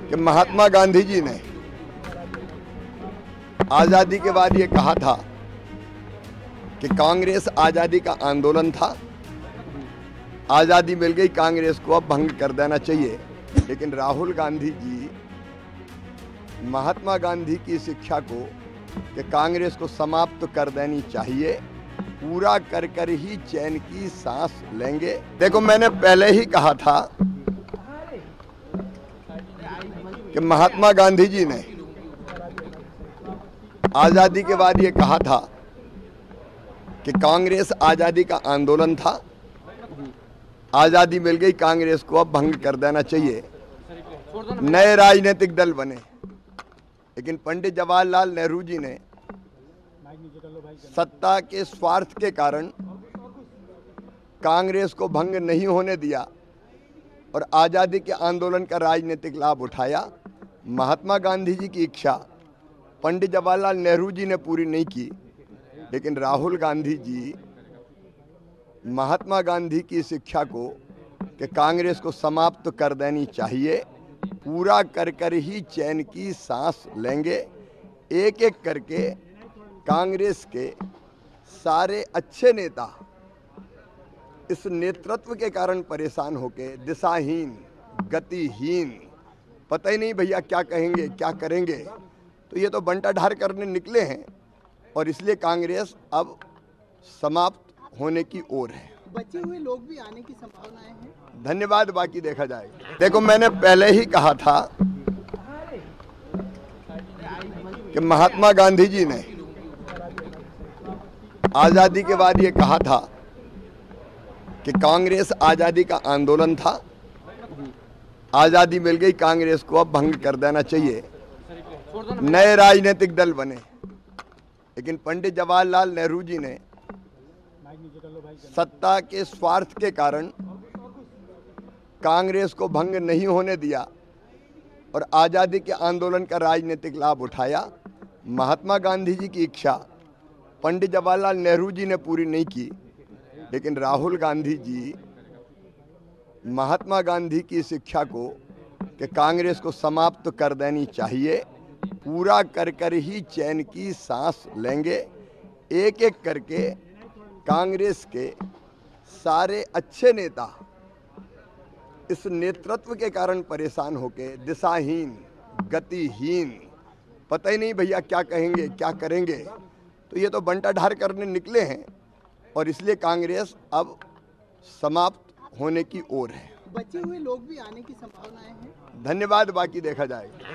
कि महात्मा गांधी जी ने आजादी के बाद ये कहा था कि कांग्रेस आजादी का आंदोलन था, आजादी मिल गई, कांग्रेस को अब भंग कर देना चाहिए। लेकिन राहुल गांधी जी महात्मा गांधी की शिक्षा को कि कांग्रेस को समाप्त कर देनी चाहिए, पूरा कर कर ही चैन की सांस लेंगे। देखो, मैंने पहले ही कहा था कि महात्मा गांधी जी ने आजादी के बाद ये कहा था कि कांग्रेस आजादी का आंदोलन था, आजादी मिल गई, कांग्रेस को अब भंग कर देना चाहिए। नए राजनीतिक दल बने, लेकिन पंडित जवाहरलाल नेहरू जी ने सत्ता के स्वार्थ के कारण कांग्रेस को भंग नहीं होने दिया और आजादी के आंदोलन का राजनीतिक लाभ उठाया। महात्मा गांधी जी की इच्छा पंडित जवाहरलाल नेहरू जी ने पूरी नहीं की, लेकिन राहुल गांधी जी महात्मा गांधी की शिक्षा को कि कांग्रेस को समाप्त कर देनी चाहिए, पूरा कर कर ही चैन की सांस लेंगे। एक एक करके कांग्रेस के सारे अच्छे नेता इस नेतृत्व के कारण परेशान होके दिशाहीन, गतिहीन, पता ही नहीं भैया क्या कहेंगे क्या करेंगे, तो ये तो बंटा ढार करने निकले हैं और इसलिए कांग्रेस अब समाप्त होने की ओर है। बचे हुए लोग भी आने की संभावनाएं हैं। धन्यवाद, बाकी देखा जाएगा। देखो, मैंने पहले ही कहा था कि महात्मा गांधी जी ने आजादी के बाद ये कहा था कि कांग्रेस आजादी का आंदोलन था, आजादी मिल गई, कांग्रेस को अब भंग कर देना चाहिए। नए राजनीतिक दल बने, लेकिन पंडित जवाहरलाल नेहरू जी ने सत्ता के स्वार्थ के कारण कांग्रेस को भंग नहीं होने दिया और आजादी के आंदोलन का राजनीतिक लाभ उठाया। महात्मा गांधी जी की इच्छा पंडित जवाहरलाल नेहरू जी ने पूरी नहीं की, लेकिन राहुल गांधी जी महात्मा गांधी की शिक्षा को कि कांग्रेस को समाप्त कर देनी चाहिए, पूरा कर कर ही चैन की सांस लेंगे। एक एक करके कांग्रेस के सारे अच्छे नेता इस नेतृत्व के कारण परेशान होके दिशाहीन, गतिहीन, पता ही नहीं भैया क्या कहेंगे क्या करेंगे, तो ये तो बंटा ढार करने निकले हैं और इसलिए कांग्रेस अब समाप्त होने की ओर है। बचे हुए लोग भी आने की संभावनाएं हैं। धन्यवाद, बाकी देखा जाएगा।